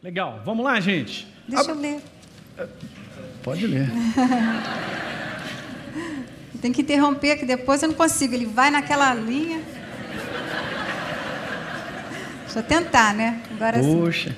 Legal, vamos lá, gente. Deixa eu ler. Pode ler. Tem que interromper, que depois eu não consigo. Ele vai naquela linha. Deixa eu tentar, né? Agora Poxa. sim.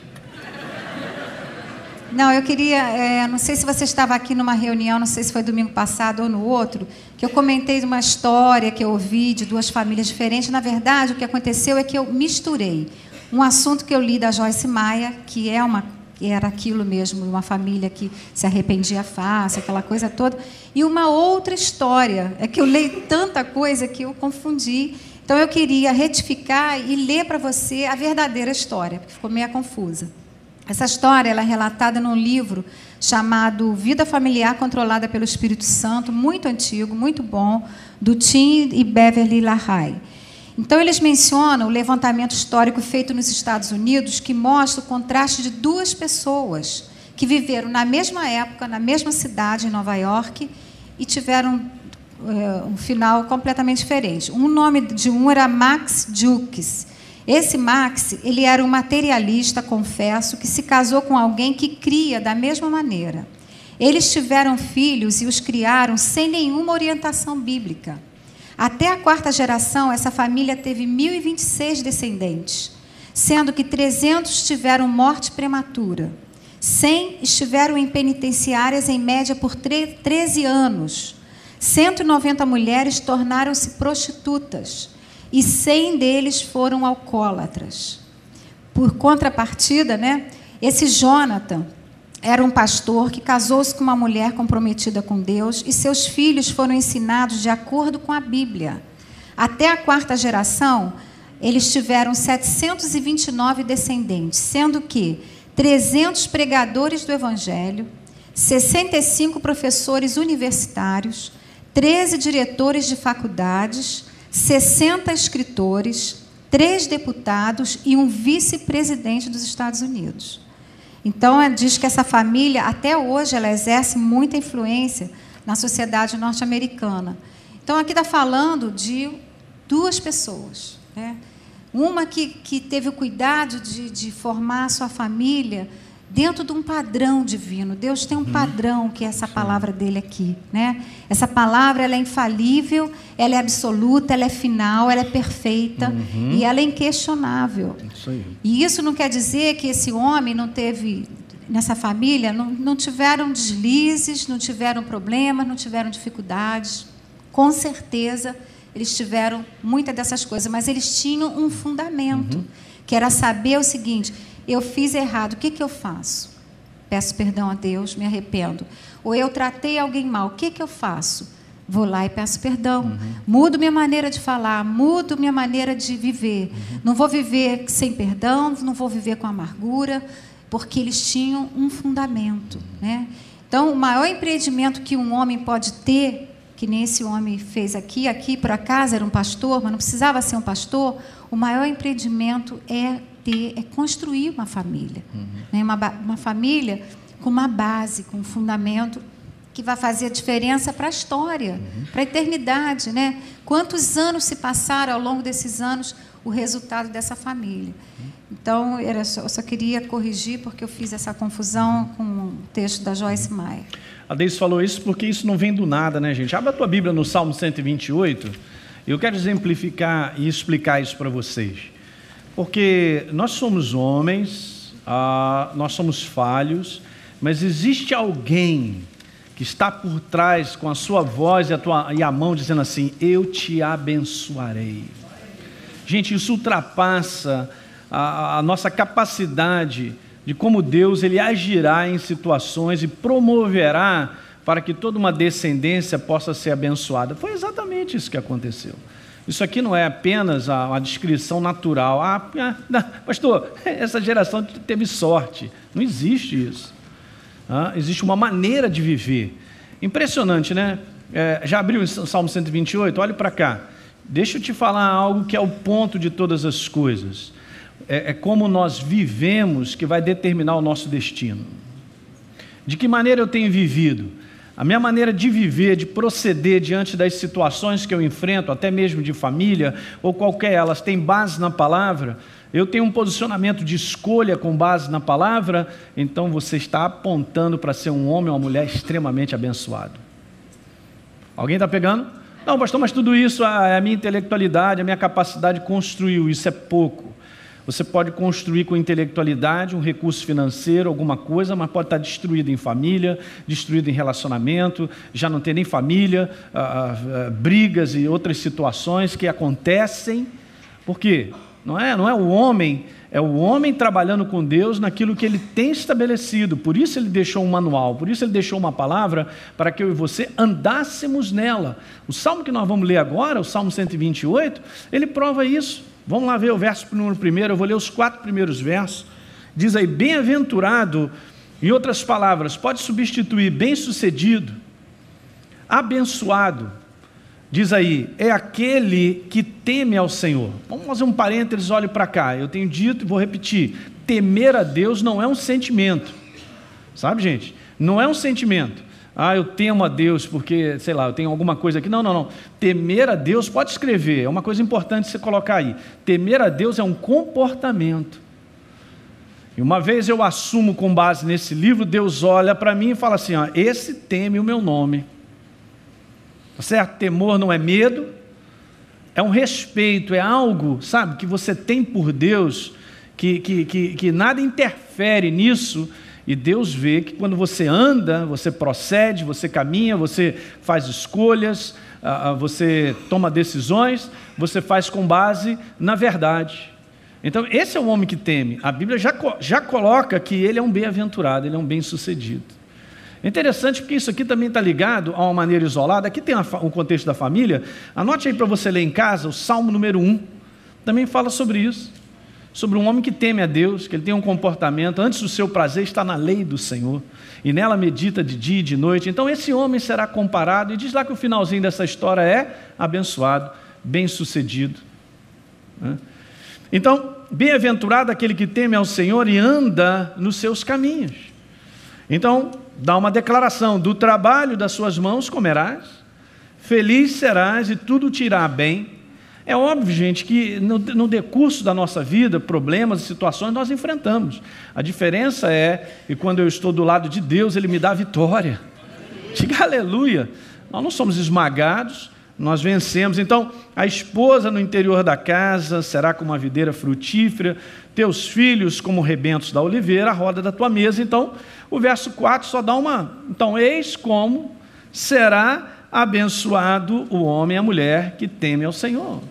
Não, eu queria... não sei se você estava aqui numa reunião, não sei se foi domingo passado ou no outro, que eu comentei de uma história que eu ouvi de duas famílias diferentes. Na verdade, o que aconteceu é que eu misturei um assunto que eu li da Joyce Meyer, que era aquilo mesmo, uma família que se arrependia fácil, aquela coisa toda, e uma outra história. É que eu leio tanta coisa que eu confundi. Então, eu queria retificar e ler para você a verdadeira história, porque ficou meio confusa. Essa história ela é relatada num livro chamado Vida Familiar Controlada pelo Espírito Santo, muito antigo, muito bom, do Tim e Beverly LaHaye. Então, eles mencionam o levantamento histórico feito nos Estados Unidos, que mostra o contraste de duas pessoas que viveram na mesma época, na mesma cidade, em Nova York, e tiveram um final completamente diferente. O nome de um era Max Jukes. Esse Max, ele era um materialista, confesso, que se casou com alguém que cria da mesma maneira. Eles tiveram filhos e os criaram sem nenhuma orientação bíblica. Até a quarta geração, essa família teve 1.026 descendentes, sendo que 300 tiveram morte prematura. 100 estiveram em penitenciárias em média por 13 anos. 190 mulheres tornaram-se prostitutas. E 100 deles foram alcoólatras. Por contrapartida, né, esse Jonathan era um pastor que casou-se com uma mulher comprometida com Deus e seus filhos foram ensinados de acordo com a Bíblia. Até a quarta geração, eles tiveram 729 descendentes, sendo que 300 pregadores do Evangelho, 65 professores universitários, 13 diretores de faculdades, 60 escritores, 3 deputados e um vice-presidente dos Estados Unidos. Então, diz que essa família, até hoje, ela exerce muita influência na sociedade norte-americana. Então, aqui está falando de duas pessoas, né? Uma que teve o cuidado de formar a sua família dentro de um padrão divino. Deus tem um padrão, que é essa palavra dele aqui, né? Essa palavra, ela é infalível, ela é absoluta, ela é final, ela é perfeita e ela é inquestionável. Isso aí. E isso não quer dizer que esse homem não teve, nessa família, não tiveram deslizes, não tiveram problemas, não tiveram dificuldades. Com certeza, eles tiveram muitas dessas coisas, mas eles tinham um fundamento, que era saber o seguinte: eu fiz errado, o que eu faço? Peço perdão a Deus, me arrependo. Ou eu tratei alguém mal, o que eu faço? Vou lá e peço perdão. Mudo minha maneira de falar, mudo minha maneira de viver. Não vou viver sem perdão, não vou viver com amargura, porque eles tinham um fundamento, né? Então, o maior empreendimento que um homem pode ter, que nem esse homem fez aqui por acaso era um pastor, mas não precisava ser um pastor, o maior empreendimento é construir uma família, né? Uma família com uma base, com um fundamento que vai fazer a diferença para a história, para a eternidade, né? Quantos anos se passaram ao longo desses anos o resultado dessa família? Então, eu só queria corrigir, porque eu fiz essa confusão com o texto da Joyce Meyer. A Deise falou isso porque isso não vem do nada, né, gente? Abra a tua Bíblia no Salmo 128, eu quero exemplificar e explicar isso para vocês. Porque nós somos homens, nós somos falhos, mas existe alguém que está por trás com a sua voz e a mão dizendo assim: eu te abençoarei. Gente, isso ultrapassa a nossa capacidade de como Deus ele agirá em situações e promoverá para que toda uma descendência possa ser abençoada. Foi exatamente isso que aconteceu. Isso aqui não é apenas uma descrição natural. Pastor, essa geração teve sorte. Não existe isso. Existe uma maneira de viver. Impressionante, né? Já abriu o Salmo 128? Olhe para cá. Deixa eu te falar algo que é o ponto de todas as coisas. É como nós vivemos que vai determinar o nosso destino. De que maneira eu tenho vivido? a minha maneira de viver, de proceder diante das situações que eu enfrento, até mesmo de família ou qualquer elas, tem base na palavra, eu tenho um posicionamento de escolha com base na palavra, então você está apontando para ser um homem ou uma mulher extremamente abençoado. Alguém está pegando? Não, pastor, mas tudo isso, a minha intelectualidade, a minha capacidade construiu, isso é pouco. Você pode construir com intelectualidade um recurso financeiro, alguma coisa, mas pode estar destruído em família, destruído em relacionamento, já não tem nem família, brigas e outras situações que acontecem. Por quê? Não é o homem, é o homem trabalhando com Deus naquilo que ele tem estabelecido. Por isso ele deixou um manual, por isso ele deixou uma palavra para que eu e você andássemos nela. O salmo que nós vamos ler agora, o Salmo 128, ele prova isso. Vamos lá ver o verso número 1, eu vou ler os 4 primeiros versos. Diz aí, bem-aventurado, em outras palavras, pode substituir bem-sucedido, abençoado. Diz aí, é aquele que teme ao Senhor. Vamos fazer um parênteses, olhe para cá. Eu tenho dito e vou repetir, temer a Deus não é um sentimento. Sabe, gente? Não é um sentimento. Eu temo a Deus porque, sei lá, eu tenho alguma coisa aqui. Não. Temer a Deus, pode escrever, é uma coisa importante você colocar aí. Temer a Deus é um comportamento. E uma vez eu assumo com base nesse livro, Deus olha para mim e fala assim, esse teme o meu nome. Certo? Temor não é medo, é um respeito, é algo, sabe, que você tem por Deus, que nada interfere nisso. E Deus vê que quando você anda, você procede, você caminha, você faz escolhas, você toma decisões, você faz com base na verdade. Então, esse é o homem que teme. A Bíblia já coloca que ele é um bem-aventurado, ele é um bem-sucedido. É interessante porque isso aqui também está ligado a uma maneira isolada. Aqui tem um contexto da família. Anote aí para você ler em casa, o Salmo número 1, também fala sobre isso. Sobre um homem que teme a Deus, que ele tem um comportamento, antes do seu prazer está na lei do Senhor, e nela medita de dia e de noite. Então esse homem será comparado, e diz lá que o finalzinho dessa história é abençoado, bem-sucedido. Então, bem-aventurado aquele que teme ao Senhor e anda nos seus caminhos. Então, dá uma declaração, do trabalho das suas mãos comerás, feliz serás e tudo te irá bem. É óbvio, gente, que no decurso da nossa vida, problemas e situações nós enfrentamos. A diferença é que quando eu estou do lado de Deus, Ele me dá vitória. Diga aleluia. Nós não somos esmagados, nós vencemos. Então, a esposa no interior da casa será como uma videira frutífera, teus filhos como rebentos da oliveira, a roda da tua mesa. Então, o verso 4 só dá uma... Então, eis como será abençoado o homem e a mulher que teme ao Senhor.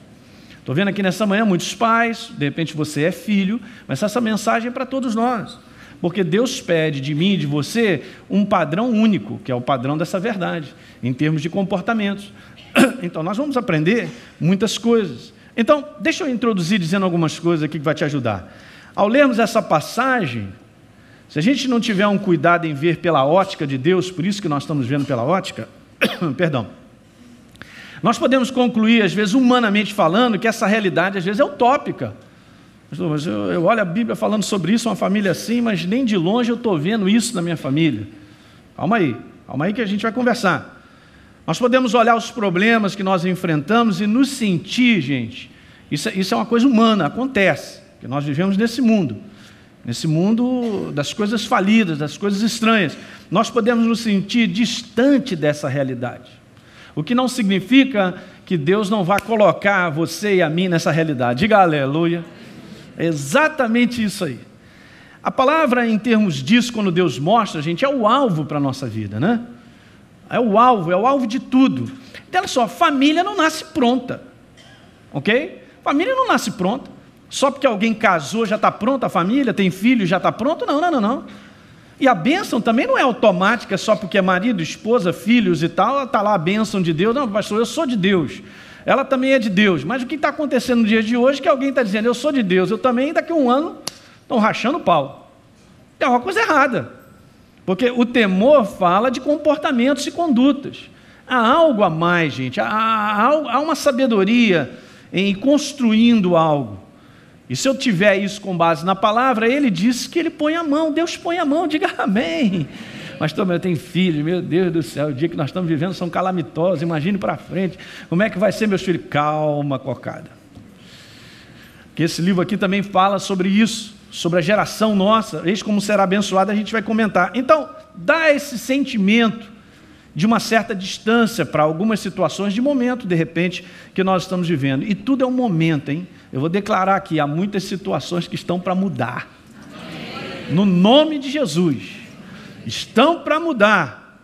Estou vendo aqui nessa manhã muitos pais, de repente você é filho, mas essa mensagem é para todos nós, porque Deus pede de mim e de você um padrão único, que é o padrão dessa verdade, em termos de comportamentos. Então nós vamos aprender muitas coisas. Então, deixa eu introduzir dizendo algumas coisas aqui que vai te ajudar. Ao lermos essa passagem, se a gente não tiver um cuidado em ver pela ótica de Deus, por isso que nós estamos vendo pela ótica, perdão, nós podemos concluir, às vezes, humanamente falando, que essa realidade, às vezes, é utópica. Mas eu olho a Bíblia falando sobre isso, uma família assim, mas nem de longe eu estou vendo isso na minha família. Calma aí que a gente vai conversar. Nós podemos olhar os problemas que nós enfrentamos e nos sentir, gente, isso é uma coisa humana, acontece, que nós vivemos nesse mundo das coisas falidas, das coisas estranhas. Nós podemos nos sentir distante dessa realidade. O que não significa que Deus não vai colocar você e a mim nessa realidade. Diga aleluia. É exatamente isso aí. A palavra, em termos disso, quando Deus mostra, gente, é o alvo para a nossa vida, né? É o alvo de tudo. Então, olha só, família não nasce pronta, ok? Família não nasce pronta. Só porque alguém casou já está pronta a família, tem filho já está pronto? Não. E a bênção também não é automática, só porque é marido, esposa, filhos e tal, está lá a bênção de Deus. Não, pastor, eu sou de Deus. Ela também é de Deus. Mas o que está acontecendo no dia de hoje é que alguém está dizendo, eu sou de Deus, eu também, daqui a um ano, estão rachando o pau. É uma coisa errada. Porque o temor fala de comportamentos e condutas. Há algo a mais, gente. Há uma sabedoria em ir construindo algo. E se eu tiver isso com base na palavra, ele diz que ele põe a mão, Deus põe a mão, diga amém. Pastor, mas eu tenho filhos, meu Deus do céu, o dia que nós estamos vivendo são calamitosos, imagine para frente, como é que vai ser meus filhos? Calma, cocada. Que esse livro aqui também fala sobre isso, sobre a geração nossa, eis como será abençoada, a gente vai comentar. Então, dá esse sentimento de uma certa distância para algumas situações de momento, de repente, que nós estamos vivendo. E tudo é um momento, hein? Eu vou declarar aqui, há muitas situações que estão para mudar. No nome de Jesus. Estão para mudar.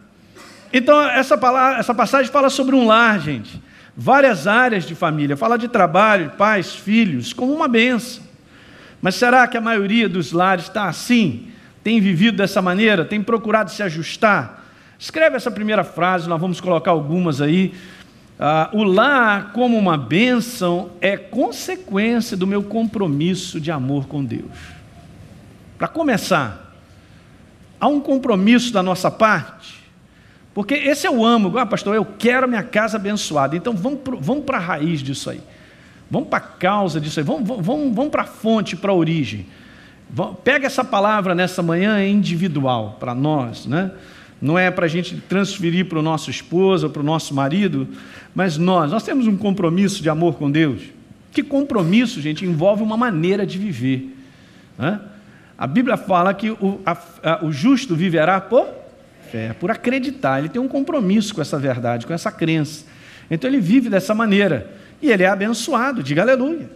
Então, essa passagem fala sobre um lar, gente. Várias áreas de família. Fala de trabalho, pais, filhos, como uma bênção. Mas será que a maioria dos lares está assim? Tem vivido dessa maneira? Tem procurado se ajustar? Escreve essa primeira frase, nós vamos colocar algumas aí. O lar como uma bênção é consequência do meu compromisso de amor com Deus. Para começar, há um compromisso da nossa parte, porque esse eu amo. Pastor, eu quero a minha casa abençoada. Então vamos para a raiz disso aí. Vamos para a causa disso aí. Vamos para a fonte, para a origem. Pega essa palavra nessa manhã, é individual para nós, né? Não é para a gente transferir para o nosso esposo ou para o nosso marido, mas nós temos um compromisso de amor com Deus. Que compromisso, gente, envolve uma maneira de viver, né? A Bíblia fala que o justo viverá por fé, por acreditar. Ele tem um compromisso com essa verdade, com essa crença. Então ele vive dessa maneira e ele é abençoado, diga aleluia.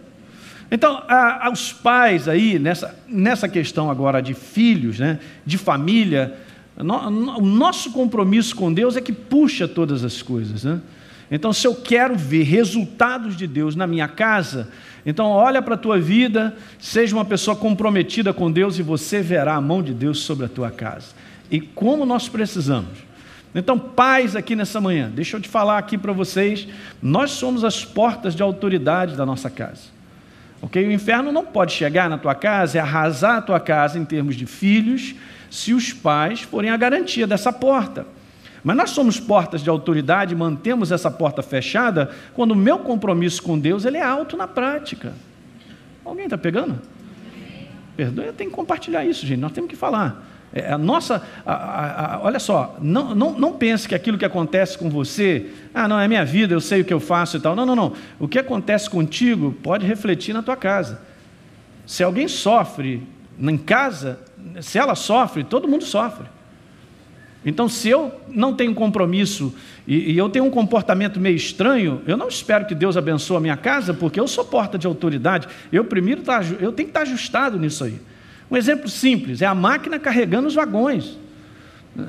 Então, os pais aí, nessa questão agora de filhos, né, de família, o nosso compromisso com Deus é que puxa todas as coisas, né? Então, se eu quero ver resultados de Deus na minha casa, então olha para a tua vida, seja uma pessoa comprometida com Deus e você verá a mão de Deus sobre a tua casa. E como nós precisamos. Então, pais aqui nessa manhã, deixa eu te falar aqui para vocês, nós somos as portas de autoridade da nossa casa. Ok? O inferno não pode chegar na tua casa e arrasar a tua casa em termos de filhos, se os pais forem a garantia dessa porta. Mas nós somos portas de autoridade, mantemos essa porta fechada, quando o meu compromisso com Deus ele é alto na prática. Alguém está pegando? Perdoe, eu tenho que compartilhar isso, gente, nós temos que falar. Olha só, não pense que aquilo que acontece com você, não, é minha vida, eu sei o que eu faço e tal. Não. O que acontece contigo pode refletir na tua casa. Se alguém sofre em casa, se ela sofre, todo mundo sofre. Então, se eu não tenho compromisso e eu tenho um comportamento meio estranho, eu não espero que Deus abençoe a minha casa, porque eu sou porta de autoridade. Eu tenho que estar ajustado nisso aí. Um exemplo simples, é a máquina carregando os vagões.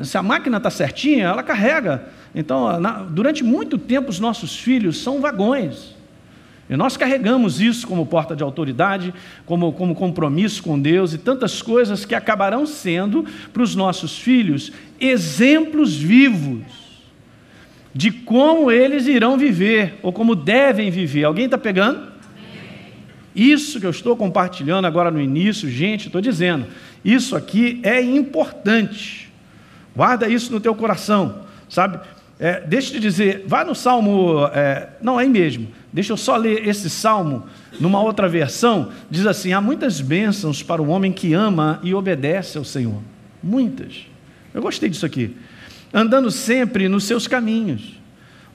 Se a máquina está certinha, ela carrega. Então, durante muito tempo, os nossos filhos são vagões. E nós carregamos isso como porta de autoridade, como compromisso com Deus e tantas coisas que acabarão sendo para os nossos filhos exemplos vivos de como eles irão viver ou como devem viver. Alguém está pegando? Isso que eu estou compartilhando agora no início, gente, estou dizendo, isso aqui é importante. Guarda isso no teu coração, sabe? Deixa eu te dizer, vai no Salmo, não, aí mesmo, deixa eu só ler esse Salmo, numa outra versão, diz assim, há muitas bênçãos para o homem que ama e obedece ao Senhor. Muitas. Eu gostei disso aqui. Andando sempre nos seus caminhos.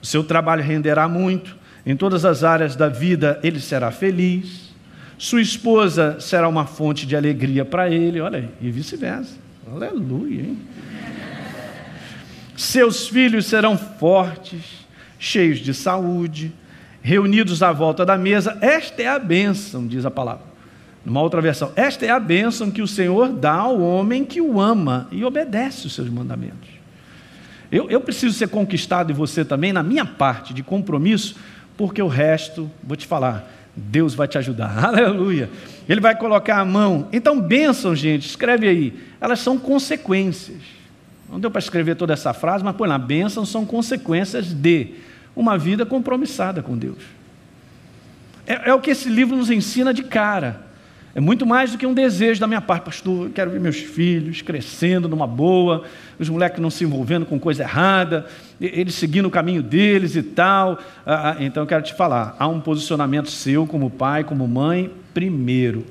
O seu trabalho renderá muito, em todas as áreas da vida ele será feliz. Sua esposa será uma fonte de alegria para ele, olha aí, e vice-versa. Aleluia, hein? Seus filhos serão fortes, cheios de saúde, reunidos à volta da mesa. Esta é a bênção, diz a palavra. Numa outra versão, esta é a bênção que o Senhor dá ao homem que o ama e obedece os seus mandamentos. Eu preciso ser conquistado, e você também, na minha parte de compromisso, porque o resto, vou te falar, Deus vai te ajudar, aleluia. Ele vai colocar a mão. Então, bênção, gente, escreve aí, elas são consequências. Não deu para escrever toda essa frase, mas põe lá, bênçãos são consequências de uma vida compromissada com Deus. É o que esse livro nos ensina de cara. É muito mais do que um desejo da minha parte. Pastor, eu quero ver meus filhos crescendo numa boa, os moleques não se envolvendo com coisa errada, eles seguindo o caminho deles e tal. Então eu quero te falar, há um posicionamento seu como pai, como mãe, primeiro.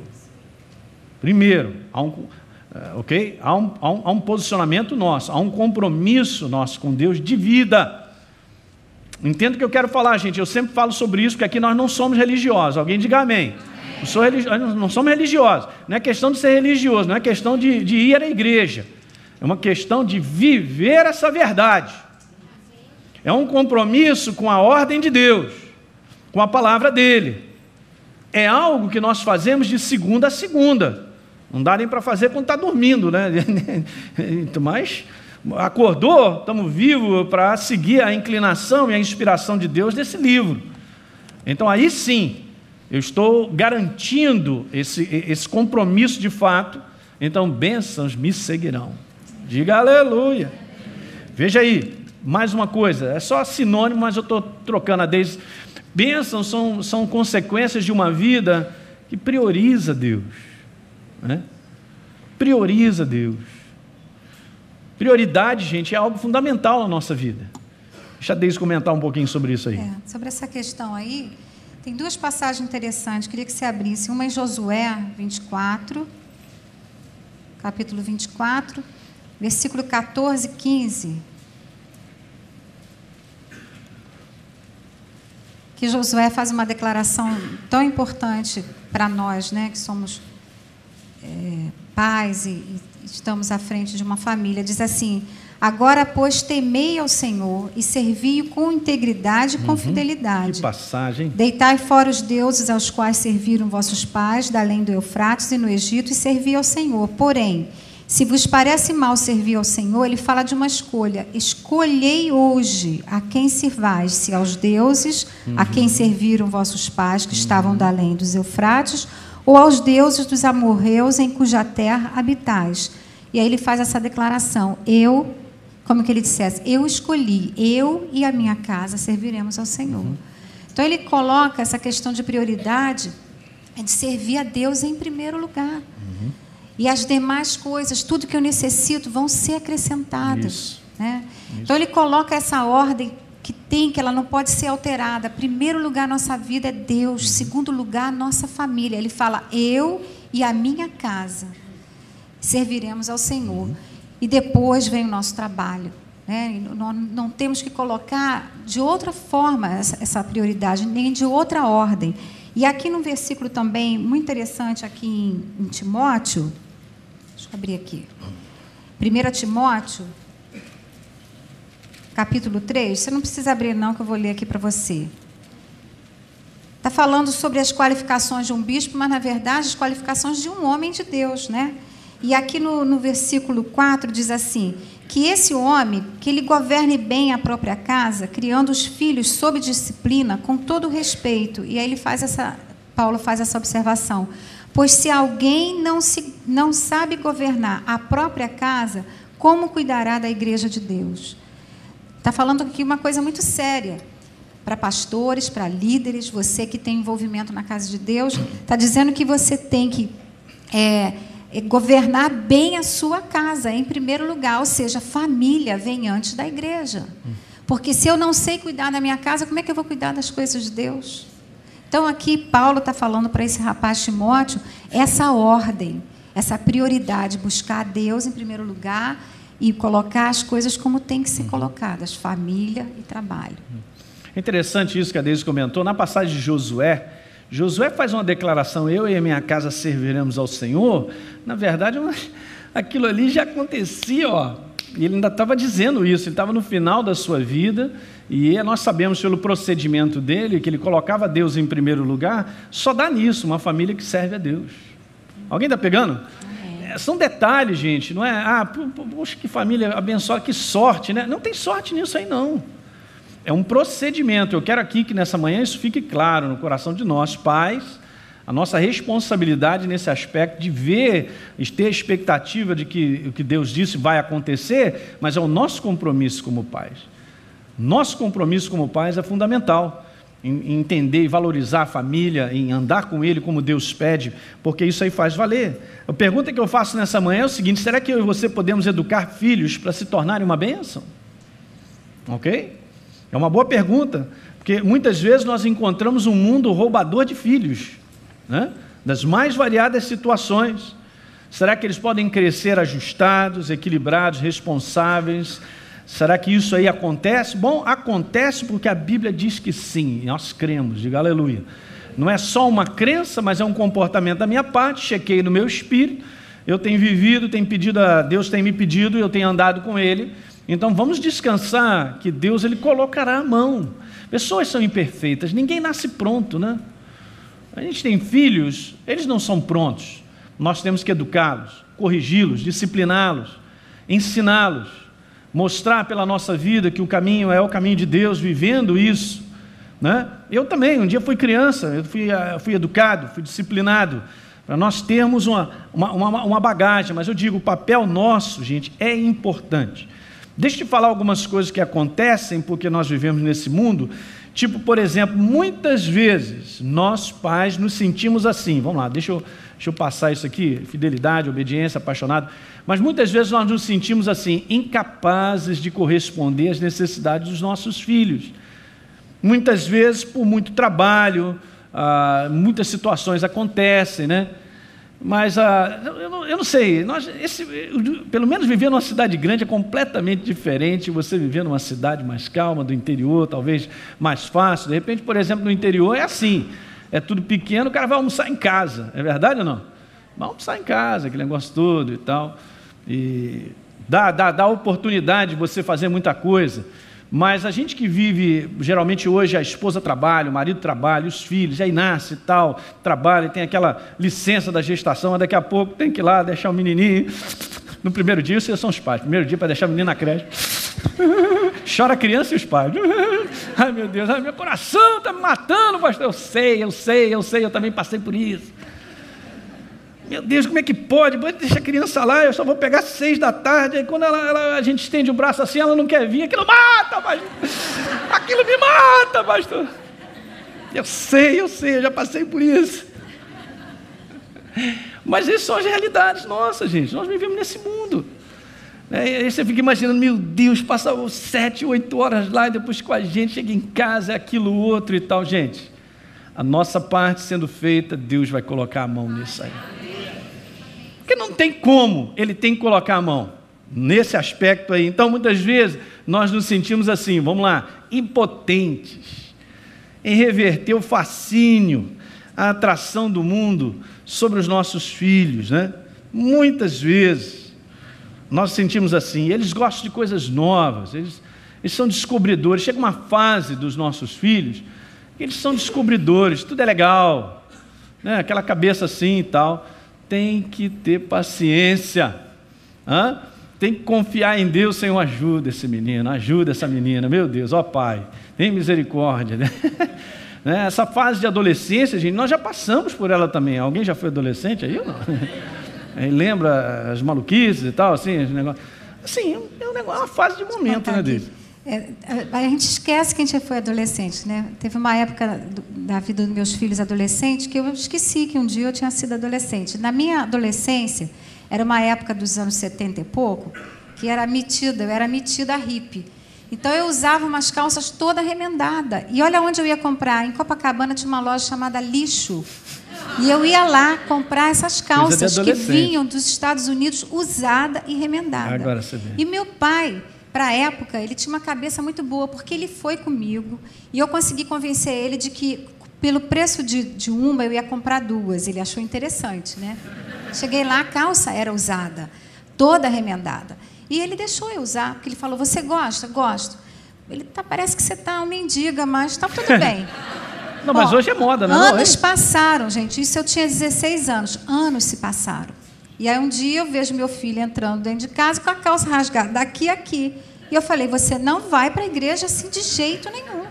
ok? Há um posicionamento nosso, há um compromisso nosso com Deus de vida. Entendo o que eu quero falar, gente. Eu sempre falo sobre isso, porque aqui nós não somos religiosos. Alguém diga amém. Não somos religiosos. Não é questão de ser religioso, não é questão de ir à igreja. É uma questão de viver essa verdade. É um compromisso com a ordem de Deus, com a palavra dele. É algo que nós fazemos de segunda a segunda. Não dá nem para fazer quando está dormindo, né? Mas acordou, estamos vivos para seguir a inclinação e a inspiração de Deus desse livro. Então aí sim, eu estou garantindo esse compromisso de fato. Então bênçãos me seguirão. Diga aleluia. Veja aí, mais uma coisa, é só sinônimo, mas eu estou trocando a desde. Bênçãos são consequências de uma vida que prioriza Deus, né? Prioriza Deus. Prioridade, gente, é algo fundamental na nossa vida. Deixa a Deise comentar um pouquinho sobre isso aí. Sobre essa questão aí, tem duas passagens interessantes, queria que você abrisse. Uma em Josué 24, capítulo 24, versículo 14 e 15. Que Josué faz uma declaração tão importante para nós, né, que somos pais e estamos à frente de uma família. Diz assim: agora, pois, temei ao Senhor e servi-o com integridade e com fidelidade. Que passagem. Deitai fora os deuses aos quais serviram vossos pais, da além do Eufrates e no Egito, e servi ao Senhor. Porém, se vos parece mal servir ao Senhor, ele fala de uma escolha. Escolhei hoje a quem sirvais, se aos deuses a quem serviram vossos pais, que estavam da além dos Eufrates, ou aos deuses dos amorreus em cuja terra habitais. E aí ele faz essa declaração: eu, como que ele dissesse, eu escolhi, eu e a minha casa serviremos ao Senhor. Então ele coloca essa questão de prioridade, de servir a Deus em primeiro lugar. E as demais coisas, tudo que eu necessito, vão ser acrescentadas. Né? Então ele coloca essa ordem que ela não pode ser alterada. Primeiro lugar, nossa vida é Deus. Segundo lugar, nossa família. Ele fala: eu e a minha casa serviremos ao Senhor. E depois vem o nosso trabalho. Né? Nós não temos que colocar de outra forma essa prioridade, nem de outra ordem. E aqui no versículo também, muito interessante, aqui em Timóteo, deixa eu abrir aqui, 1 Timóteo, capítulo 3, você não precisa abrir não, que eu vou ler aqui para você. Está falando sobre as qualificações de um bispo, mas, na verdade, as qualificações de um homem de Deus, né? E aqui no versículo 4 diz assim: que esse homem, que ele governe bem a própria casa, criando os filhos sob disciplina, com todo respeito. E aí Paulo faz essa observação: pois se alguém não sabe governar a própria casa, como cuidará da igreja de Deus? Está falando aqui uma coisa muito séria para pastores, para líderes, você que tem envolvimento na casa de Deus, está dizendo que você tem que governar bem a sua casa, em primeiro lugar, ou seja, família vem antes da igreja. Porque se eu não sei cuidar da minha casa, como é que eu vou cuidar das coisas de Deus? Então aqui Paulo está falando para esse rapaz Timóteo essa ordem, essa prioridade, buscar a Deus em primeiro lugar e colocar as coisas como tem que ser colocadas, família e trabalho. É interessante isso que a Deise comentou. Na passagem de Josué faz uma declaração: eu e a minha casa serviremos ao Senhor. Na verdade, aquilo ali já acontecia, ó. E ele ainda estava dizendo isso, ele estava no final da sua vida, e nós sabemos pelo procedimento dele, que ele colocava Deus em primeiro lugar. Só dá nisso, uma família que serve a Deus. Alguém está pegando? São detalhes, gente, não é? Poxa, que família abençoada, que sorte, né? Não tem sorte nisso aí, não. É um procedimento. Eu quero aqui que nessa manhã isso fique claro no coração de nós, pais, a nossa responsabilidade nesse aspecto de ver, de ter a expectativa de que o que Deus disse vai acontecer, mas é o nosso compromisso como pais. Nosso compromisso como pais é fundamental, em entender e valorizar a família, em andar com ele como Deus pede, porque isso aí faz valer. A pergunta que eu faço nessa manhã é o seguinte: será que eu e você podemos educar filhos para se tornarem uma bênção? Ok? É uma boa pergunta, porque muitas vezes nós encontramos um mundo roubador de filhos, né? Das mais variadas situações. Será que eles podem crescer ajustados, equilibrados, responsáveis? Será que isso aí acontece? Bom, acontece porque a Bíblia diz que sim, nós cremos, diga aleluia. Não é só uma crença, mas é um comportamento da minha parte, chequei no meu espírito, eu tenho vivido, tenho pedido a Deus, tem me pedido, eu tenho andado com Ele. Então vamos descansar que Deus Ele colocará a mão. Pessoas são imperfeitas, ninguém nasce pronto, né? A gente tem filhos, eles não são prontos. Nós temos que educá-los, corrigi-los, discipliná-los, ensiná-los, mostrar pela nossa vida que o caminho é o caminho de Deus, vivendo isso, né? Eu também, um dia fui criança, eu fui educado, fui disciplinado, para nós termos uma bagagem, mas eu digo, o papel nosso, gente, é importante. Deixa eu te falar algumas coisas que acontecem porque nós vivemos nesse mundo, tipo, por exemplo, muitas vezes nós pais nos sentimos assim, vamos lá, deixa eu passar isso aqui, fidelidade, obediência, apaixonado, mas muitas vezes nós nos sentimos assim, incapazes de corresponder às necessidades dos nossos filhos. Muitas vezes, por muito trabalho, muitas situações acontecem, né? Mas eu não sei, pelo menos viver numa cidade grande é completamente diferente. Você viver numa cidade mais calma, do interior, talvez mais fácil. De repente, por exemplo, no interior é assim, é tudo pequeno, o cara vai almoçar em casa, é verdade ou não? Vai almoçar em casa, aquele negócio todo e tal, e dá oportunidade de você fazer muita coisa. Mas a gente que vive, geralmente hoje a esposa trabalha, o marido trabalha, os filhos, aí nasce e tal, trabalha, e tem aquela licença da gestação, mas daqui a pouco tem que ir lá deixar o menininho. No primeiro dia, vocês são os pais, primeiro dia para deixar o menino na creche. Chora a criança e os pais. Ai meu Deus, meu coração está me matando, pastor. Eu sei, eu também passei por isso. Meu Deus, como é que pode? Deixa a criança lá, eu só vou pegar 6 da tarde, aí quando a gente estende o braço assim, ela não quer vir, aquilo mata, pastor. Aquilo me mata, pastor. Eu sei, eu já passei por isso. Mas essas são as realidades nossas, gente. Nós vivemos nesse mundo. Aí você fica imaginando, meu Deus, passa 7, 8 horas lá, e depois com a gente, chega em casa, é aquilo, outro e tal. Gente, a nossa parte sendo feita, Deus vai colocar a mão nisso aí. Porque não tem como, Ele tem que colocar a mão nesse aspecto aí. Então, muitas vezes, nós nos sentimos assim, vamos lá, impotentes em reverter o fascínio, a atração do mundo sobre os nossos filhos, né? Muitas vezes, nós sentimos assim, eles gostam de coisas novas, eles são descobridores. Chega uma fase dos nossos filhos, eles são descobridores, tudo é legal, né? Aquela cabeça assim e tal. Tem que ter paciência, tem que confiar em Deus. Senhor, ajuda esse menino, ajuda essa menina, meu Deus, ó Pai, tem misericórdia, né? Essa fase de adolescência, gente, nós já passamos por ela também. Alguém já foi adolescente aí ou não? Aí lembra as maluquices e tal, assim, esse negócio. Assim, é uma fase de momento, né, Deise? A gente esquece que a gente foi adolescente, né? Teve uma época da vida dos meus filhos adolescentes que eu esqueci que um dia eu tinha sido adolescente. Na minha adolescência, era uma época dos anos 70 e pouco, que eu era metida hippie. Então, eu usava umas calças toda remendada. E olha onde eu ia comprar. Em Copacabana tinha uma loja chamada Lixo. E eu ia lá comprar essas calças que vinham dos Estados Unidos, usada e remendada. Agora você vê. E meu pai, para a época, ele tinha uma cabeça muito boa, porque ele foi comigo e eu consegui convencer ele de que, pelo preço de uma, eu ia comprar 2. Ele achou interessante, né? Cheguei lá, a calça era usada, toda remendada. E ele deixou eu usar, porque ele falou, você gosta? Gosto. Ele, parece que você está um mendiga, mas está tudo bem. Não, mas hoje é moda, né? Anos passaram, gente. Isso eu tinha 16 anos. Anos se passaram. E aí um dia eu vejo meu filho entrando dentro de casa com a calça rasgada daqui a aqui. E eu falei, você não vai para a igreja assim de jeito nenhum.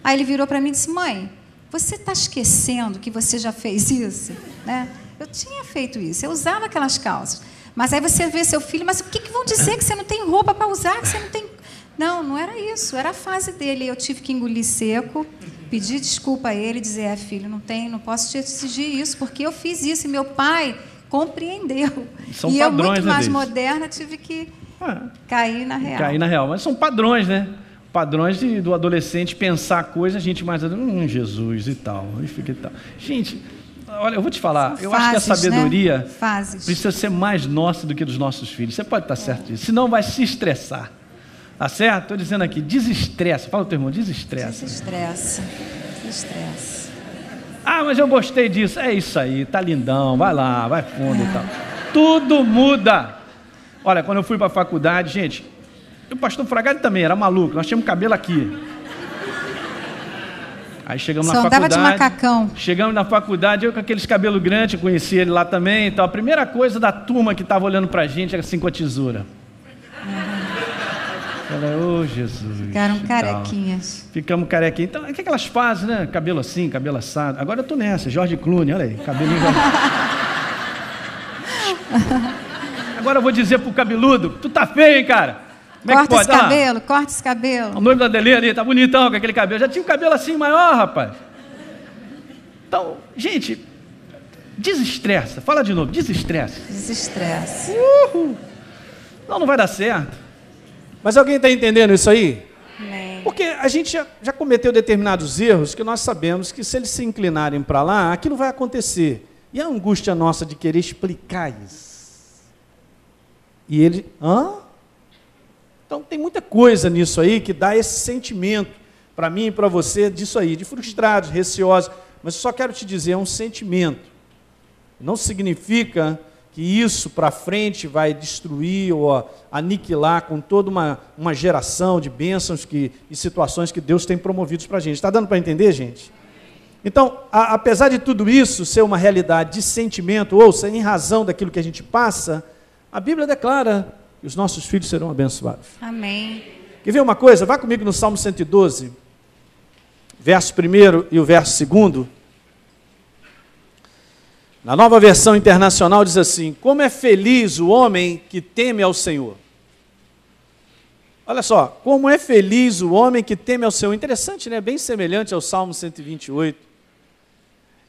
Aí ele virou para mim e disse, mãe, você está esquecendo que você já fez isso? Né? Eu tinha feito isso, eu usava aquelas calças. Mas aí você vê seu filho, mas o que vão dizer que você não tem roupa para usar, que você não tem... Não, não era isso, era a fase dele. Eu tive que engolir seco, pedir desculpa a ele, dizer, filho, não posso te exigir isso, porque eu fiz isso, e meu pai compreendeu. São e padrões, eu, muito mais né, moderna, tive que cair na real. Cair na real, mas são padrões, né? Padrões do adolescente pensar coisa, a gente mais... Jesus e tal, e fica e tal. Gente, olha, eu vou te falar, São eu acho que a fases, sabedoria né? Fases. precisa ser mais nossa do que dos nossos filhos. Você pode estar certo disso, senão vai se estressar. Tá certo? Estou dizendo aqui, desestressa. Fala o teu irmão, desestressa. Desestressa. Ah, mas eu gostei disso. É isso aí, tá lindão, vai lá, vai fundo e tal. Tudo muda. Olha, quando eu fui para a faculdade, gente, o pastor Fragado também era maluco, nós tínhamos cabelo aqui. Aí chegamos na faculdade. Só andava de macacão. Chegamos na faculdade, eu com aqueles cabelos grandes, eu conheci ele lá também. Então, a primeira coisa da turma que estava olhando pra gente era assim com a tesoura. Falei, ô Jesus. Ficaram carequinhas. Ficamos carequinhas. Então, o que elas fazem, né? Cabelo assim, cabelo assado. Agora eu tô nessa, George Clooney, olha aí, cabelinho. Agora eu vou dizer pro cabeludo, tu tá feio, hein, cara? Como é que pode? Corta esse cabelo. O noivo da Dele ali, tá bonitão com aquele cabelo. Já tinha o cabelo assim maior, rapaz. Então, gente, desestressa. Fala de novo, desestressa. Desestressa. Não vai dar certo. Mas alguém está entendendo isso aí? Amém. Porque a gente já cometeu determinados erros que nós sabemos que se eles se inclinarem para lá, aquilo vai acontecer. E a angústia nossa de querer explicar isso. E ele, Então tem muita coisa nisso aí que dá esse sentimento para mim e para você disso aí, de frustrados, receosos. Mas eu só quero te dizer, é um sentimento. Não significa que isso para frente vai destruir ou aniquilar com toda uma geração de bênçãos e situações que Deus tem promovido para a gente. Está dando para entender, gente? Então, apesar de tudo isso ser uma realidade de sentimento, ouça, em razão daquilo que a gente passa, a Bíblia declara que os nossos filhos serão abençoados. Amém. Quer ver uma coisa? Vá comigo no Salmo 112, verso 1 e o verso 2. Na Nova Versão Internacional diz assim: como é feliz o homem que teme ao Senhor. Olha só, como é feliz o homem que teme ao Senhor. Interessante, né? Bem semelhante ao Salmo 128.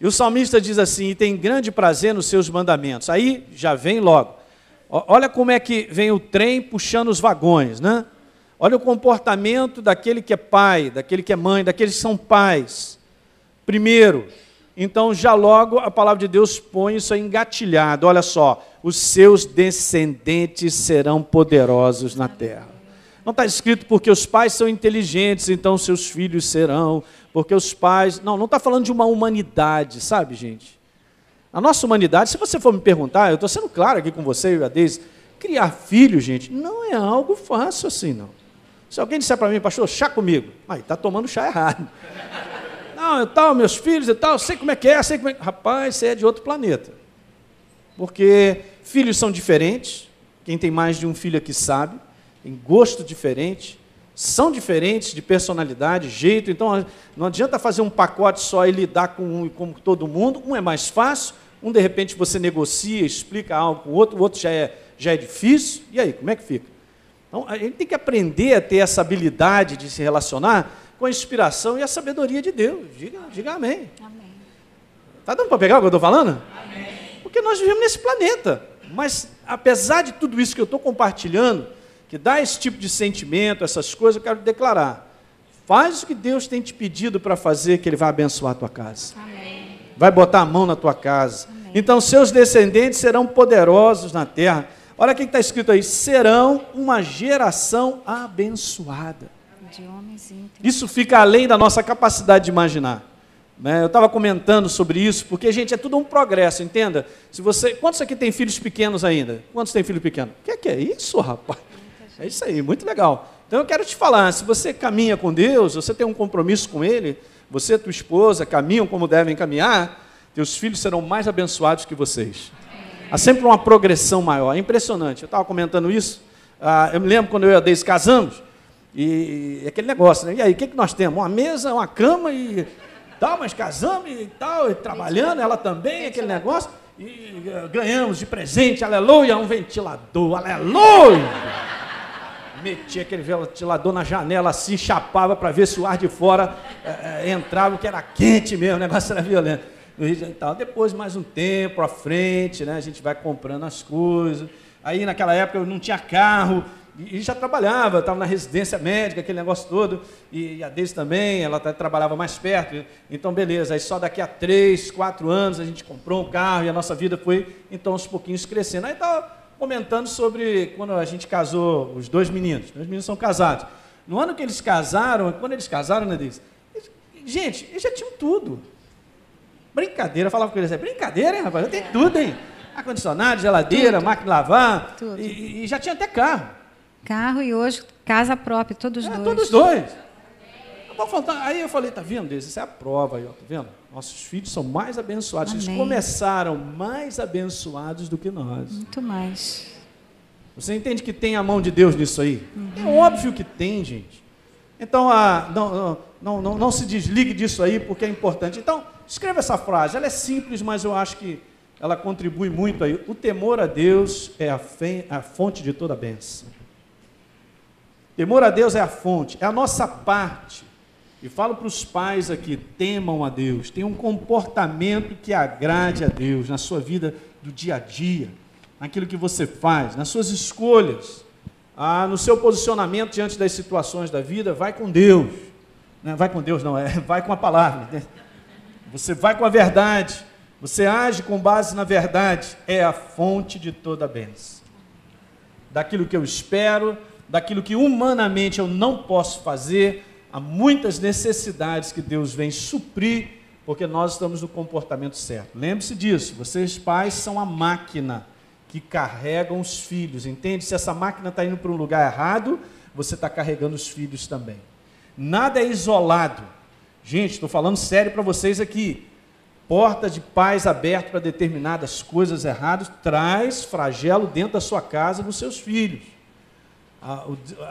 E o salmista diz assim: e tem grande prazer nos seus mandamentos. Aí já vem logo. Olha como é que vem o trem puxando os vagões, né? Olha o comportamento daquele que é pai, daquele que é mãe, daqueles que são pais. Primeiro, então já logo a palavra de Deus põe isso aí engatilhado. Olha só, os seus descendentes serão poderosos na terra. Não está escrito porque os pais são inteligentes, então seus filhos serão, porque os pais... Não está falando de uma humanidade, sabe, gente? A nossa humanidade, se você for me perguntar, eu estou sendo claro aqui com você e a Deise, criar filhos, gente, não é algo fácil assim, não. Se alguém disser para mim, pastor, chá comigo, aí está tomando chá errado. Não, eu tal, meus filhos e tal, sei como é que é, sei como é... Rapaz, você é de outro planeta. Porque filhos são diferentes, quem tem mais de um filho aqui sabe, tem gosto diferente, são diferentes de personalidade, jeito, então não adianta fazer um pacote só e lidar com um e com todo mundo, um é mais fácil, um de repente você negocia, explica algo com o outro já é difícil, e aí, como é que fica? Então, a gente tem que aprender a ter essa habilidade de se relacionar com a inspiração e a sabedoria de Deus. Diga amém. Amém. Está dando para pegar o que eu estou falando? Amém. Porque nós vivemos nesse planeta. Mas, apesar de tudo isso que eu estou compartilhando, que dá esse tipo de sentimento, essas coisas, eu quero declarar. Faz o que Deus tem te pedido para fazer, que Ele vai abençoar a tua casa. Amém. Vai botar a mão na tua casa. Amém. Então, seus descendentes serão poderosos na terra. Olha o que está escrito aí. Serão uma geração abençoada. De homens íntegros. Isso fica além da nossa capacidade de imaginar. Eu estava comentando sobre isso, porque, gente, é tudo um progresso, entenda. Quantos aqui tem filhos pequenos ainda? Quantos tem filho pequeno? O que é isso, rapaz? É isso aí, muito legal. Então eu quero te falar, se você caminha com Deus, você tem um compromisso com Ele, você e tua esposa caminham como devem caminhar, teus filhos serão mais abençoados que vocês. Há sempre uma progressão maior, é impressionante. Eu estava comentando isso, eu me lembro quando eu e a Deise casamos, e aquele negócio, né? E aí, o que nós temos? Uma mesa, uma cama e tal, mas casamos e tal, e trabalhando, ela também, aquele negócio, e ganhamos de presente, aleluia, um ventilador, aleluia! Metia aquele ventilador na janela assim, chapava para ver se o ar de fora entrava, que era quente mesmo, o negócio era violento. E tal. Depois, mais um tempo à frente, né, a gente vai comprando as coisas. Aí naquela época eu não tinha carro, e já trabalhava, estava na residência médica, aquele negócio todo, e a Deise também, ela trabalhava mais perto, então beleza, aí só daqui a 3, 4 anos a gente comprou um carro e a nossa vida foi, então, aos pouquinhos crescendo. Aí estava comentando sobre quando a gente casou, os dois meninos são casados. No ano que eles casaram, quando eles casaram, né, Deise? Gente, eles já tinham tudo. Brincadeira, eu falava com eles, brincadeira, hein, rapaz, eu tenho tudo, hein? Ar-condicionado, geladeira, tudo. Máquina de lavar, Tudo. E já tinha até carro. Carro e hoje casa própria, todos dois. Todos dois. Aí eu falei, tá vendo, Deise? Isso é a prova aí, ó, tá vendo? Nossos filhos são mais abençoados. Amém. Eles começaram mais abençoados do que nós. Muito mais. Você entende que tem a mão de Deus nisso aí? É óbvio que tem, gente. Então, não se desligue disso aí, porque é importante. Então, escreva essa frase. Ela é simples, mas eu acho que ela contribui muito aí. O temor a Deus é a fonte de toda a bênção. Temor a Deus é a fonte, é a nossa parte. E falo para os pais aqui, temam a Deus, tenham um comportamento que agrade a Deus na sua vida do dia a dia, naquilo que você faz, nas suas escolhas, no seu posicionamento diante das situações da vida. Vai com Deus. Não vai com Deus, não, vai com a palavra. Né? Você vai com a verdade, você age com base na verdade, é a fonte de toda a bênção. Daquilo que eu espero, daquilo que humanamente eu não posso fazer, há muitas necessidades que Deus vem suprir, porque nós estamos no comportamento certo. Lembre-se disso, vocês pais são a máquina que carregam os filhos, entende? Se essa máquina está indo para um lugar errado, você está carregando os filhos também. Nada é isolado. Gente, estou falando sério para vocês aqui. Porta de paz aberta para determinadas coisas erradas, traz flagelo dentro da sua casa, dos seus filhos.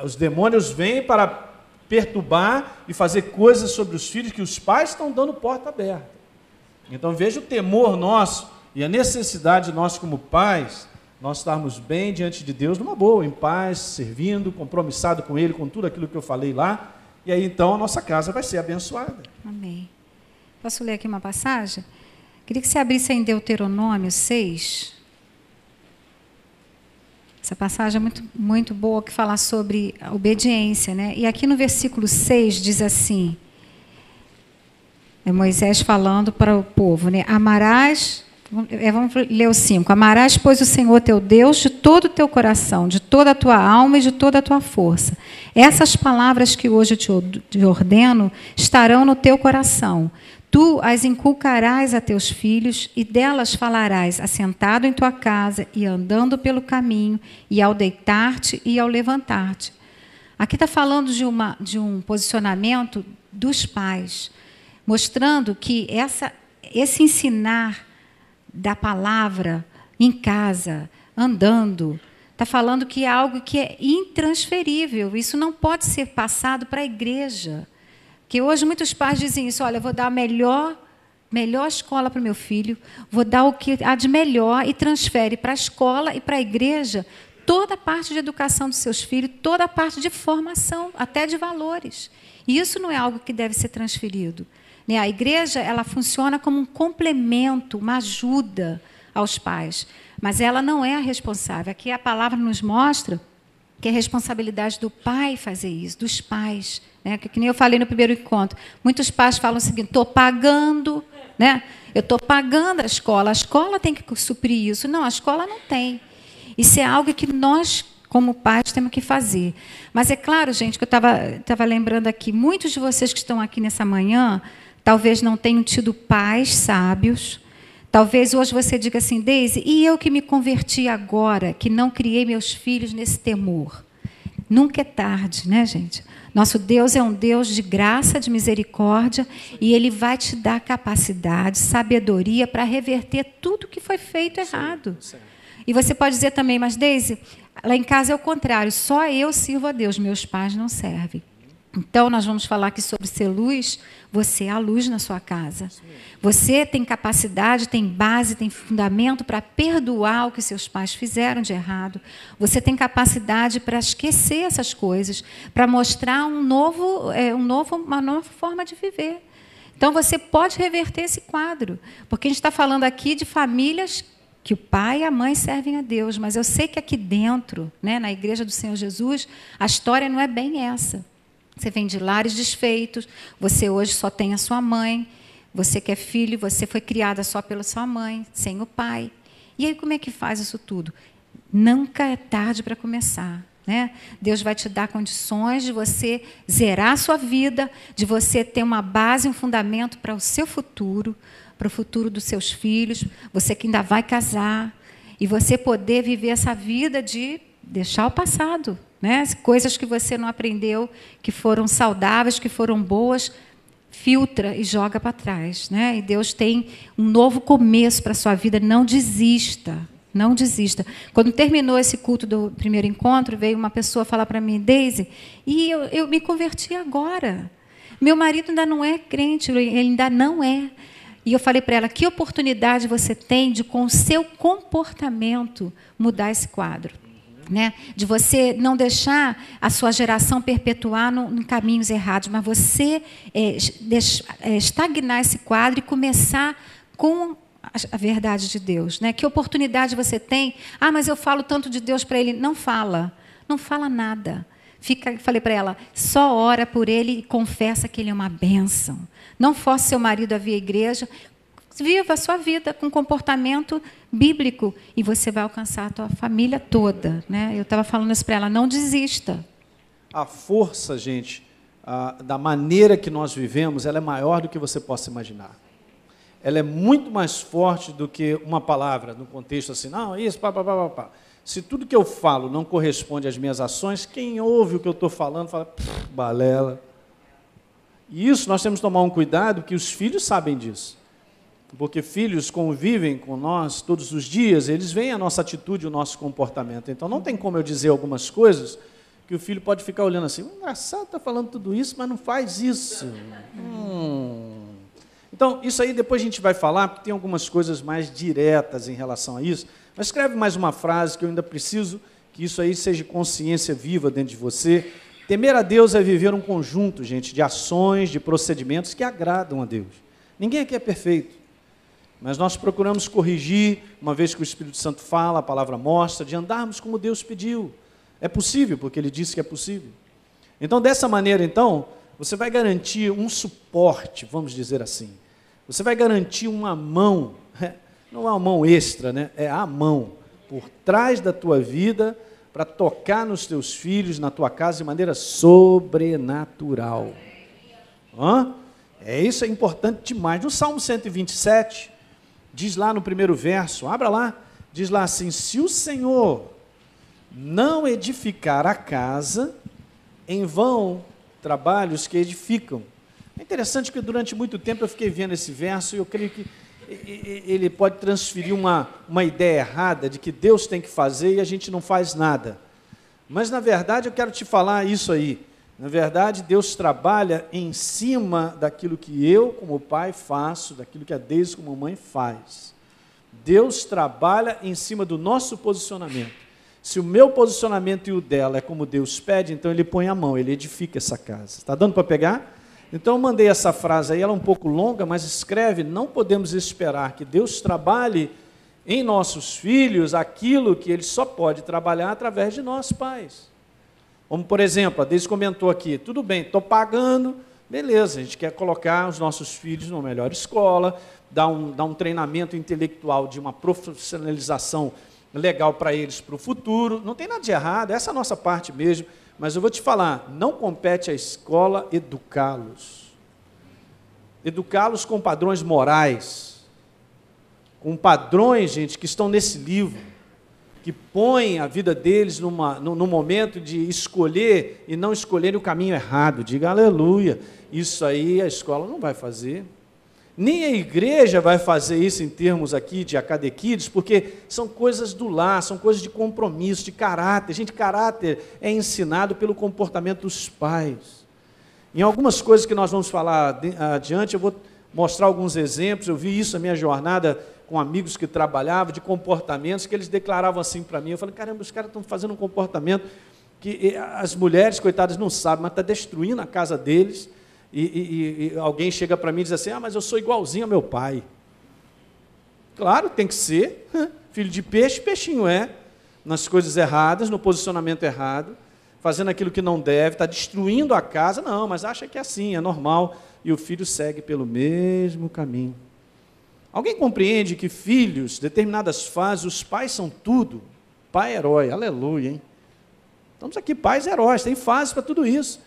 Os demônios vêm para perturbar e fazer coisas sobre os filhos que os pais estão dando porta aberta. Então veja o temor nosso e a necessidade nossa como pais, nós estarmos bem diante de Deus, numa boa, em paz, servindo, compromissado com Ele, com tudo aquilo que eu falei lá, e aí então a nossa casa vai ser abençoada. Amém. Posso ler aqui uma passagem? Queria que você abrisse em Deuteronômio 6. Essa passagem é muito, muito boa, que fala sobre a obediência, né? E aqui no versículo 6 diz assim, é Moisés falando para o povo, né? Amarás, vamos ler o 5. Amarás, pois, o Senhor teu Deus de todo o teu coração, de toda a tua alma e de toda a tua força. Essas palavras que hoje te ordeno estarão no teu coração. Tu as inculcarás a teus filhos, e delas falarás assentado em tua casa e andando pelo caminho, e ao deitar-te e ao levantar-te. Aqui está falando de um posicionamento dos pais, mostrando que esse ensinar da palavra em casa, andando, está falando que é algo que é intransferível. Isso não pode ser passado para a igreja. Que hoje muitos pais dizem isso, olha, eu vou dar a melhor escola para o meu filho, vou dar o que há de melhor, e transfere para a escola e para a igreja toda a parte de educação dos seus filhos, toda a parte de formação, até de valores. E isso não é algo que deve ser transferido. A igreja, ela funciona como um complemento, uma ajuda aos pais, mas ela não é a responsável. Aqui a palavra nos mostra que é responsabilidade do pai fazer isso, dos pais. Né? Que nem eu falei no primeiro encontro. Muitos pais falam o seguinte, estou pagando, né? Eu estou pagando a escola tem que suprir isso. Não, a escola não tem. Isso é algo que nós, como pais, temos que fazer. Mas é claro, gente, que eu estava lembrando aqui, muitos de vocês que estão aqui nessa manhã, talvez não tenham tido pais sábios. Talvez hoje você diga assim, Deise, e eu que me converti agora, que não criei meus filhos nesse temor? Nunca é tarde, né, gente? Nosso Deus é um Deus de graça, de misericórdia, e Ele vai te dar capacidade, sabedoria para reverter tudo que foi feito errado. Sim. E você pode dizer também, mas Deise, lá em casa é o contrário, só eu sirvo a Deus, meus pais não servem. Então, nós vamos falar aqui sobre ser luz. Você é a luz na sua casa. Você tem capacidade, tem base, tem fundamento para perdoar o que seus pais fizeram de errado. Você tem capacidade para esquecer essas coisas, para mostrar uma nova forma de viver. Então, você pode reverter esse quadro. Porque a gente está falando aqui de famílias que o pai e a mãe servem a Deus, mas eu sei que aqui dentro, né, na igreja do Senhor Jesus, a história não é bem essa. Você vem de lares desfeitos, você hoje só tem a sua mãe, você que é filho, você foi criada só pela sua mãe, sem o pai. E aí como é que faz isso tudo? Nunca é tarde para começar. Né? Deus vai te dar condições de você zerar a sua vida, de você ter uma base, um fundamento para o seu futuro, para o futuro dos seus filhos, você que ainda vai casar, e você poder viver essa vida de deixar o passado, né? Coisas que você não aprendeu, que foram saudáveis, que foram boas, filtra e joga para trás. Né? E Deus tem um novo começo para a sua vida, não desista. Não desista. Quando terminou esse culto do primeiro encontro, veio uma pessoa falar para mim, Deise, e eu me converti agora. Meu marido ainda não é crente, ele ainda não é. E eu falei para ela, que oportunidade você tem de, com o seu comportamento, mudar esse quadro. Né? De você não deixar a sua geração perpetuar em caminhos errados, mas você estagnar esse quadro e começar com a verdade de Deus, né? Que oportunidade você tem? Ah, mas eu falo tanto de Deus para ele. Não fala nada. Falei para ela, só ora por ele e confessa que ele é uma bênção. Não force seu marido a vir à igreja. Viva a sua vida com comportamento bíblico e você vai alcançar a tua família toda. Né? Eu estava falando isso para ela, não desista. A força, gente, da maneira que nós vivemos, ela é maior do que você possa imaginar. Ela é muito mais forte do que uma palavra, no contexto assim, não, isso, pá. Se tudo que eu falo não corresponde às minhas ações, quem ouve o que eu estou falando, fala, balela. E isso nós temos que tomar um cuidado, que os filhos sabem disso. Porque filhos convivem com nós todos os dias, eles veem a nossa atitude, o nosso comportamento. Então não tem como eu dizer algumas coisas que o filho pode ficar olhando assim, engraçado, está falando tudo isso, mas não faz isso. Então, isso aí depois a gente vai falar, porque tem algumas coisas mais diretas em relação a isso. Mas escreve mais uma frase que eu ainda preciso que isso aí seja consciência viva dentro de você. Temer a Deus é viver um conjunto, gente, de ações, de procedimentos que agradam a Deus. Ninguém aqui é perfeito, mas nós procuramos corrigir, uma vez que o Espírito Santo fala, a palavra mostra, de andarmos como Deus pediu. É possível, porque Ele disse que é possível. Então, dessa maneira, você vai garantir um suporte, vamos dizer assim. Você vai garantir uma mão, não é uma mão extra, né? É a mão, por trás da tua vida, para tocar nos teus filhos, na tua casa, de maneira sobrenatural. Isso é importante demais. No Salmo 127, diz lá no primeiro verso, abra lá, diz lá assim, se o Senhor não edificar a casa, em vão trabalhos que edificam. É interessante que durante muito tempo eu fiquei vendo esse verso e eu creio que ele pode transferir uma ideia errada de que Deus tem que fazer e a gente não faz nada. Mas, na verdade, eu quero te falar isso aí. Na verdade, Deus trabalha em cima daquilo que eu, como pai, faço, daquilo que a Deise, como mãe, faz. Deus trabalha em cima do nosso posicionamento. Se o meu posicionamento e o dela é como Deus pede, então Ele põe a mão, Ele edifica essa casa. Está dando para pegar? Então eu mandei essa frase aí, ela é um pouco longa, mas escreve, não podemos esperar que Deus trabalhe em nossos filhos aquilo que Ele só pode trabalhar através de nós, pais. Como, por exemplo, a Deise comentou aqui, tudo bem, estou pagando, beleza, a gente quer colocar os nossos filhos numa melhor escola, dar um treinamento intelectual de uma profissionalização legal para eles para o futuro, não tem nada de errado, essa é a nossa parte mesmo, mas eu vou te falar, não compete à escola educá-los. Educá-los com padrões morais, com padrões, gente, que estão nesse livro, que põem a vida deles no momento de escolher e não escolherem o caminho errado. Diga aleluia, isso aí a escola não vai fazer. Nem a igreja vai fazer isso em termos aqui de acadequides, porque são coisas do lar, são coisas de compromisso, de caráter. Gente, caráter é ensinado pelo comportamento dos pais. Em algumas coisas que nós vamos falar adiante, eu vou mostrar alguns exemplos. Eu vi isso na minha jornada com amigos que trabalhavam, de comportamentos que eles declaravam assim para mim. Eu falei, caramba, os caras estão fazendo um comportamento que as mulheres, coitadas, não sabem, mas está destruindo a casa deles. E alguém chega para mim e diz assim, mas eu sou igualzinho ao meu pai. Claro, tem que ser. Filho de peixe, peixinho é, nas coisas erradas, no posicionamento errado, fazendo aquilo que não deve, está destruindo a casa, não, mas acha que é assim, é normal, e o filho segue pelo mesmo caminho. Alguém compreende que filhos, determinadas fases, os pais são tudo? Pai herói, aleluia, hein? Estamos aqui, pais heróis, tem fases para tudo isso.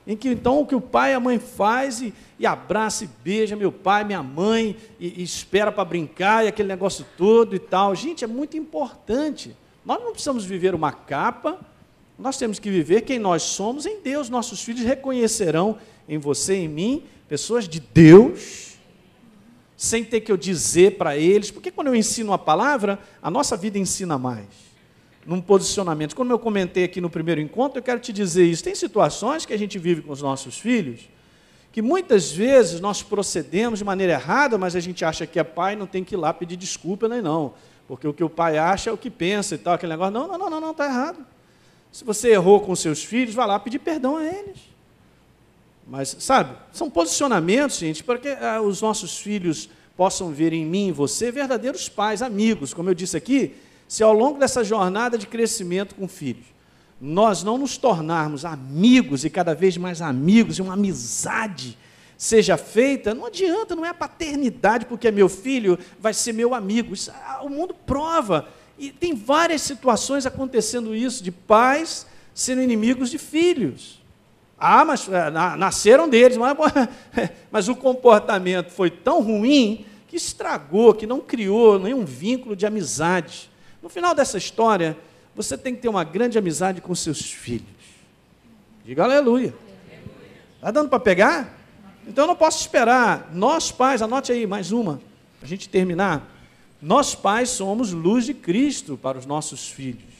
Em que então o que o pai e a mãe faz e abraça e beija meu pai, minha mãe, e espera para brincar, e aquele negócio todo e tal. Gente, é muito importante. Nós não precisamos viver uma capa, nós temos que viver quem nós somos em Deus. Nossos filhos reconhecerão em você e em mim pessoas de Deus, sem ter que eu dizer para eles, porque quando eu ensino a palavra, a nossa vida ensina mais. Num posicionamento. Como eu comentei aqui no primeiro encontro, eu quero te dizer isso. Tem situações que a gente vive com os nossos filhos, que muitas vezes nós procedemos de maneira errada, mas a gente acha que é pai, não tem que ir lá pedir desculpa, nem não. Porque o que o pai acha é o que pensa e tal, aquele negócio. Não, está errado. Se você errou com seus filhos, vá lá pedir perdão a eles. Mas, sabe, são posicionamentos, gente, para que os nossos filhos possam ver em mim e você verdadeiros pais, amigos. Como eu disse aqui, se ao longo dessa jornada de crescimento com filhos, nós não nos tornarmos amigos e cada vez mais amigos, e uma amizade seja feita, não adianta, não é a paternidade, porque é meu filho, vai ser meu amigo. Isso, o mundo prova, e tem várias situações acontecendo isso, de pais sendo inimigos de filhos. Mas nasceram deles, mas o comportamento foi tão ruim que estragou, que não criou nenhum vínculo de amizade. No final dessa história, você tem que ter uma grande amizade com seus filhos. Diga aleluia. Está dando para pegar? Então eu não posso esperar. Nós pais, anote aí mais uma, para a gente terminar. Nós pais somos luz de Cristo para os nossos filhos.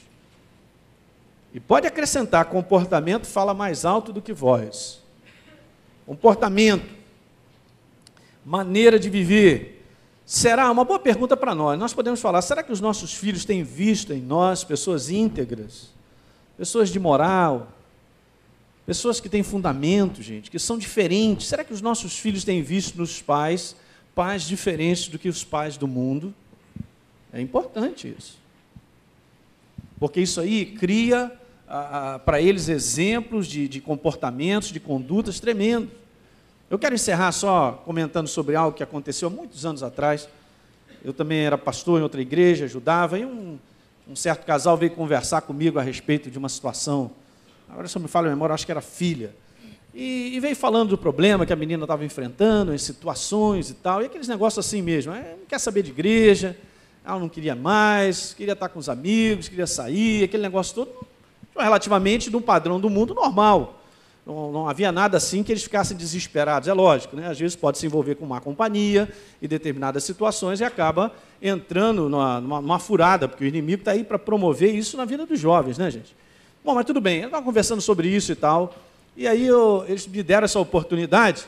E pode acrescentar, comportamento fala mais alto do que voz. Comportamento, maneira de viver. Será uma boa pergunta para nós. Nós podemos falar, será que os nossos filhos têm visto em nós pessoas íntegras, pessoas de moral, pessoas que têm fundamento, gente, que são diferentes? Será que os nossos filhos têm visto nos pais diferentes do que os pais do mundo? É importante isso. Porque isso aí cria para eles exemplos de comportamentos, de condutas tremendos. Eu quero encerrar só comentando sobre algo que aconteceu há muitos anos atrás. Eu também era pastor em outra igreja, ajudava, e um certo casal veio conversar comigo a respeito de uma situação. Agora, se eu me falo a memória, acho que era filha. E veio falando do problema que a menina estava enfrentando, em situações e tal, e aqueles negócios assim mesmo. Não quer saber de igreja, ela não queria mais, queria estar com os amigos, queria sair, aquele negócio todo, relativamente de um padrão do mundo normal. Não havia nada assim que eles ficassem desesperados. É lógico, né? Às vezes pode se envolver com má companhia em determinadas situações e acaba entrando numa furada, porque o inimigo está aí para promover isso na vida dos jovens, né, gente? Bom, mas tudo bem, eu estava conversando sobre isso e tal, e aí eles me deram essa oportunidade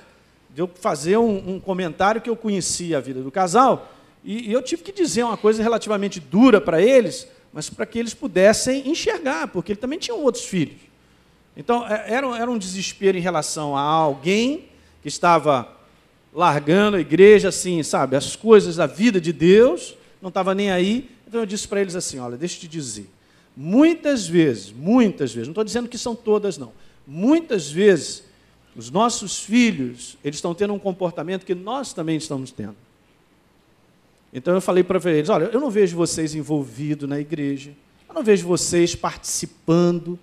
de eu fazer um comentário que eu conhecia a vida do casal, e eu tive que dizer uma coisa relativamente dura para eles, mas para que eles pudessem enxergar, porque eles também tinham outros filhos. Então, era um desespero em relação a alguém que estava largando a igreja, assim, sabe, as coisas da vida de Deus, não estava nem aí. Então, eu disse para eles assim, olha, deixa eu te dizer, muitas vezes, não estou dizendo que são todas, não, muitas vezes, os nossos filhos, eles estão tendo um comportamento que nós também estamos tendo. Então, eu falei para eles, olha, eu não vejo vocês envolvidos na igreja, eu não vejo vocês participando,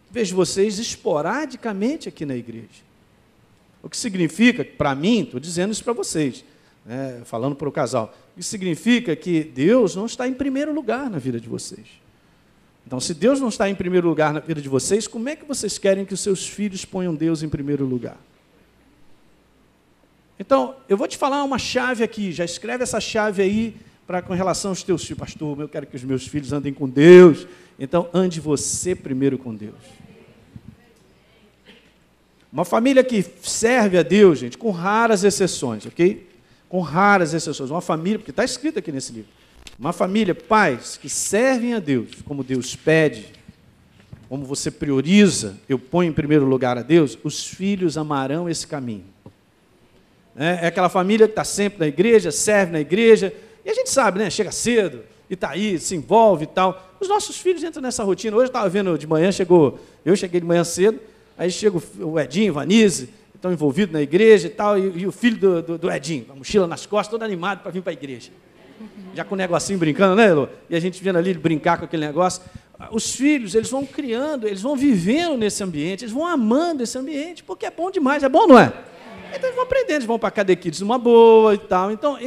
vejo vocês esporadicamente aqui na igreja. O que significa, para mim, estou dizendo isso para vocês, né, falando para o casal, isso significa que Deus não está em primeiro lugar na vida de vocês. Então, se Deus não está em primeiro lugar na vida de vocês, como é que vocês querem que os seus filhos ponham Deus em primeiro lugar? Então, eu vou te falar uma chave aqui, já escreve essa chave aí com relação aos teus filhos. Pastor, eu quero que os meus filhos andem com Deus. Então, ande você primeiro com Deus. Uma família que serve a Deus, gente, com raras exceções, ok? Com raras exceções. Uma família, porque está escrito aqui nesse livro, uma família, pais, que servem a Deus, como Deus pede, como você prioriza, eu ponho em primeiro lugar a Deus, os filhos amarão esse caminho. É aquela família que está sempre na igreja, serve na igreja, e a gente sabe, né? Chega cedo, que está aí, se envolve e tal. Os nossos filhos entram nessa rotina. Hoje eu estava vendo de manhã, eu cheguei de manhã cedo, aí chega o Edinho, o Vanise, estão envolvidos na igreja e tal, e o filho do Edinho, a mochila nas costas, todo animado para vir para a igreja. Já com o negocinho brincando, né, Elô? E a gente vendo ali ele brincar com aquele negócio. Os filhos, eles vão criando, eles vão vivendo nesse ambiente, eles vão amando esse ambiente, porque é bom demais, é bom, não é? Então eles vão aprendendo, eles vão para a catequesis numa boa e tal. Então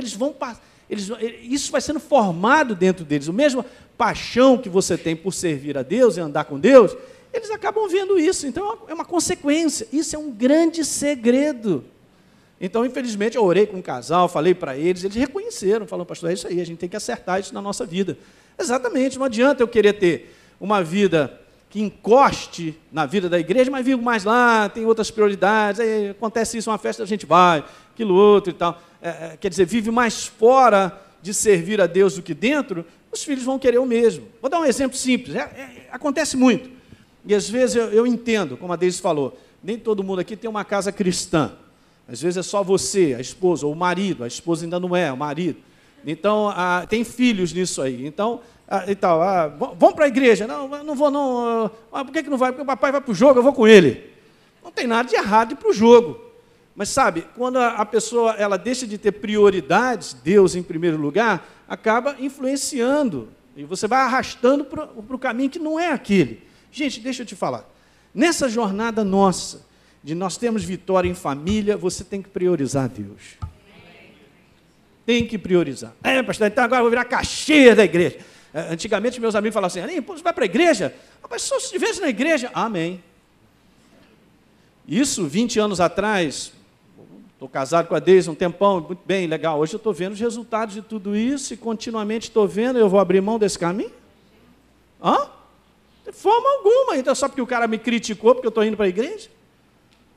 isso vai sendo formado dentro deles. O mesmo paixão que você tem por servir a Deus e andar com Deus, eles acabam vendo isso. Então é uma consequência. Isso é um grande segredo. Então, infelizmente, eu orei com um casal, falei para eles reconheceram, falaram, pastor, é isso aí, a gente tem que acertar isso na nossa vida. Exatamente, não adianta eu querer ter uma vida que encoste na vida da igreja, mas vivo mais lá, tem outras prioridades, aí acontece isso, uma festa, a gente vai, aquilo outro e tal. Quer dizer, vive mais fora de servir a Deus do que dentro, os filhos vão querer o mesmo. Vou dar um exemplo simples, acontece muito. E às vezes eu entendo, como a Deise falou, nem todo mundo aqui tem uma casa cristã. Às vezes é só você, a esposa, ou o marido, a esposa ainda não é, o marido. Então, tem filhos nisso aí. Então, vamos para a igreja. Não vou não. Por que não vai? Porque o papai vai para o jogo, eu vou com ele. Não tem nada de errado de ir para o jogo. Mas sabe, quando a pessoa ela deixa de ter prioridades, Deus em primeiro lugar, acaba influenciando. E você vai arrastando para o caminho que não é aquele. Gente, deixa eu te falar. Nessa jornada nossa, de nós termos vitória em família, você tem que priorizar Deus. Tem que priorizar. Pastor, então agora eu vou virar caixeira da igreja. Antigamente meus amigos falavam assim, você vai para a igreja? Mas só se tivesse na igreja. Amém. Isso 20 anos atrás, estou casado com a Deise um tempão, muito bem, legal. Hoje eu estou vendo os resultados de tudo isso e continuamente estou vendo, eu vou abrir mão desse caminho? De forma alguma. Então só porque o cara me criticou porque eu estou indo para a igreja?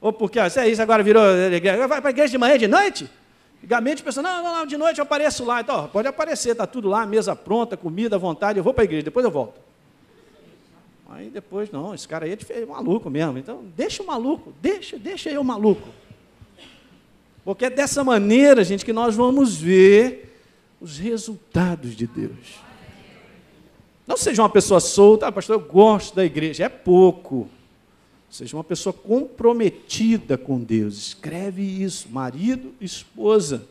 Ou porque isso agora virou igreja. Vai para a igreja de manhã e de noite? Antigamente, pessoal, não, de noite eu apareço lá. Então, pode aparecer, está tudo lá, mesa pronta, comida à vontade, eu vou para a igreja, depois eu volto. Aí depois, não, esse cara aí é maluco mesmo. Então, deixa o maluco, deixa eu maluco. Porque é dessa maneira, gente, que nós vamos ver os resultados de Deus. Não seja uma pessoa solta, pastor, eu gosto da igreja, é pouco. Seja uma pessoa comprometida com Deus. Escreve isso, marido, esposa.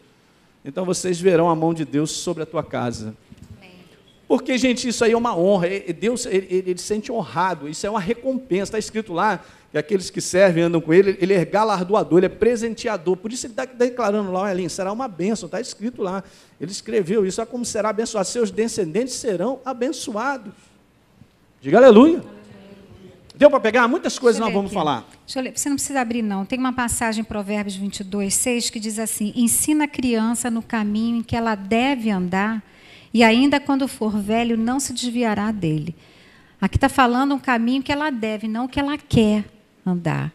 Então vocês verão a mão de Deus sobre a tua casa. Porque, gente, isso aí é uma honra. Deus, ele se sente honrado. Isso é uma recompensa. Está escrito lá que aqueles que servem, andam com ele é galardoador, ele é presenteador. Por isso ele está declarando lá, olha, será uma bênção. Está escrito lá. Ele escreveu isso. Olha como será abençoado. Seus descendentes serão abençoados. Diga aleluia. Deu para pegar? Muitas coisas nós vamos falar. Deixa eu ler. Você não precisa abrir, não. Tem uma passagem em Provérbios 22, 6, que diz assim, ensina a criança no caminho em que ela deve andar, e ainda quando for velho, não se desviará dele. Aqui está falando um caminho que ela deve, não que ela quer andar.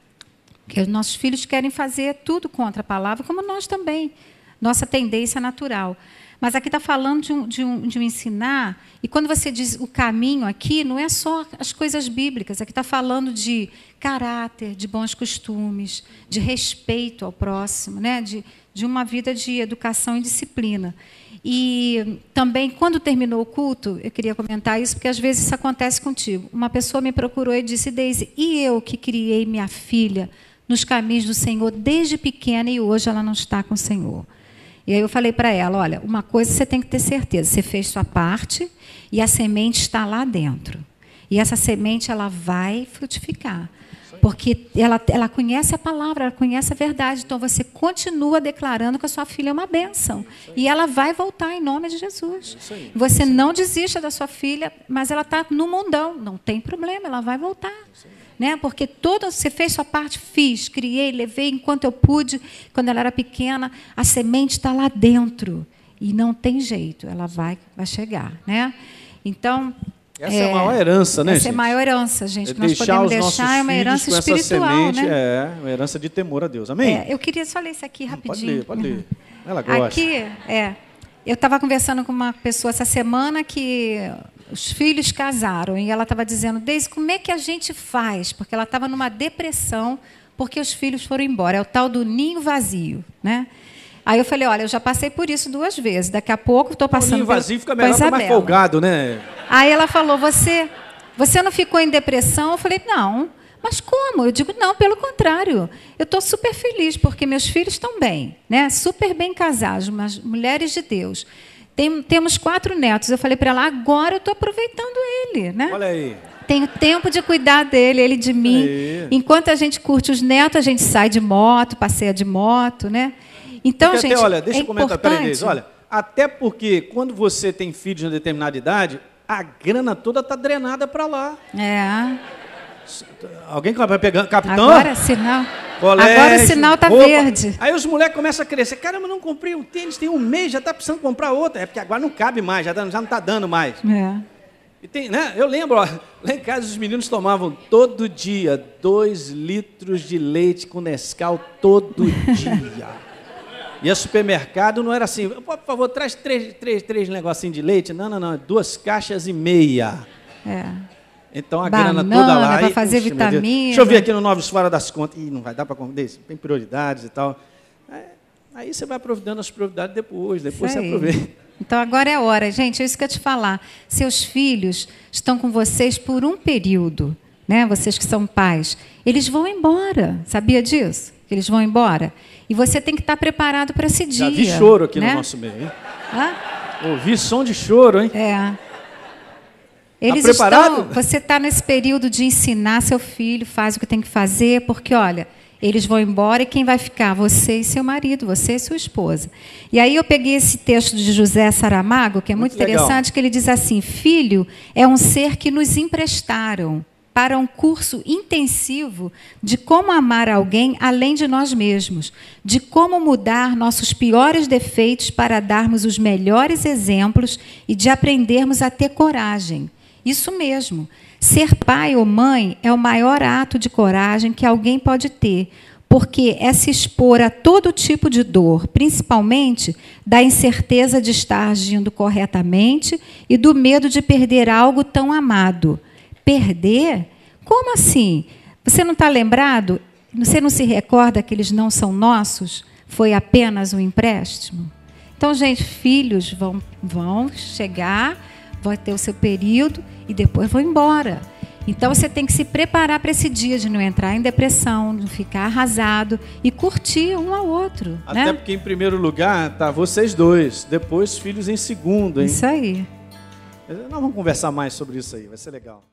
Porque os nossos filhos querem fazer tudo contra a palavra, como nós também. Nossa tendência natural. Mas aqui está falando de um ensinar, e quando você diz o caminho aqui, não é só as coisas bíblicas, aqui está falando de caráter, de bons costumes, de respeito ao próximo, né? de uma vida de educação e disciplina. E também, quando terminou o culto, eu queria comentar isso, porque às vezes isso acontece contigo. Uma pessoa me procurou e disse, Deise, e eu que criei minha filha nos caminhos do Senhor desde pequena e hoje ela não está com o Senhor? E aí eu falei para ela, olha, uma coisa você tem que ter certeza, você fez sua parte e a semente está lá dentro. E essa semente ela vai frutificar. Porque ela conhece a palavra, ela conhece a verdade. Então você continua declarando que a sua filha é uma bênção. E ela vai voltar em nome de Jesus. Você não desista da sua filha, mas ela está no mundão. Não tem problema, ela vai voltar. Né? Porque você fez sua parte, fiz, criei, levei enquanto eu pude, quando ela era pequena, a semente está lá dentro. E não tem jeito, ela vai chegar. Né? Então, essa é a maior herança, né, essa gente? é a maior herança, gente, que nós podemos deixar, é uma herança espiritual. Semente, né? É uma herança de temor a Deus. Amém? Eu queria só ler isso aqui rapidinho. Pode ler. Ela gosta. Aqui, eu estava conversando com uma pessoa essa semana que os filhos casaram e ela estava dizendo, Deise, como é que a gente faz? Porque ela estava numa depressão porque os filhos foram embora. É o tal do ninho vazio, né? Aí eu falei, olha, eu já passei por isso 2 vezes, daqui a pouco estou passando O vazio fica com a melhor, fica mais Isabela. folgado, né? Aí ela falou, você não ficou em depressão? Eu falei, não. Mas como? Eu digo, não, pelo contrário. Eu estou super feliz, porque meus filhos estão bem, né? Super bem casados, umas mulheres de Deus. Temos 4 netos. Eu falei para ela, agora eu estou aproveitando ele, né? Olha aí. Tenho tempo de cuidar dele, ele de mim. Aí. Enquanto a gente curte os netos, a gente sai de moto, passeia de moto, né? Então, Porque gente, até, olha, deixa eu comentar, peraí, importante... Deise, olha, até porque quando você tem filhos de uma determinada idade, a grana toda está drenada para lá. É. Alguém vai pegando, capitão? Agora, sinal... Colégio, Agora o sinal está roupa. verde. Aí os moleques começam a crescer. Caramba, eu não comprei um tênis, tem 1 mês, já está precisando comprar outro. É porque agora não cabe mais, já não está dando mais. É. E tem, né? Eu lembro, ó, lá em casa os meninos tomavam todo dia 2 litros de leite com Nescau todo dia. Ia supermercado, não era assim, por favor, traz 3 negocinhos de leite. Não, 2 caixas e meia. É. Então a Banana, grana toda lá. para fazer puxa, meu Deus. vitamina. Deixa eu ver aqui no Novos Fora das Contas. Ih, não vai dar para comer, tem prioridades e tal. Aí você vai providendo as prioridades depois você aproveita. Então agora é a hora, gente, é isso que eu ia te falar. Seus filhos estão com vocês por um período, né? Vocês que são pais, eles vão embora. Sabia disso? Que eles vão embora. E você tem que estar preparado para esse dia. Já vi choro aqui né? no nosso meio, hein? Hã? Ouvi som de choro, hein? É. Eles preparado? você está nesse período de ensinar seu filho, faz o que tem que fazer, porque, olha, eles vão embora e quem vai ficar? Você e seu marido, você e sua esposa. E aí eu peguei esse texto de José Saramago, que é muito interessante, que ele diz assim, filho é um ser que nos emprestaram para um curso intensivo de como amar alguém além de nós mesmos, de como mudar nossos piores defeitos para darmos os melhores exemplos e de aprendermos a ter coragem. Isso mesmo. Ser pai ou mãe é o maior ato de coragem que alguém pode ter, porque é se expor a todo tipo de dor, principalmente da incerteza de estar agindo corretamente e do medo de perder algo tão amado. Perder? Como assim? Você não está lembrado? Você não se recorda que eles não são nossos? Foi apenas um empréstimo? Então, gente, filhos vão chegar, vai ter o seu período e depois vão embora. Então, você tem que se preparar para esse dia de não entrar em depressão, não ficar arrasado e curtir um ao outro. Até né? porque, em primeiro lugar, tá vocês 2. Depois, filhos em segundo, hein? Isso aí. Nós vamos conversar mais sobre isso aí, vai ser legal.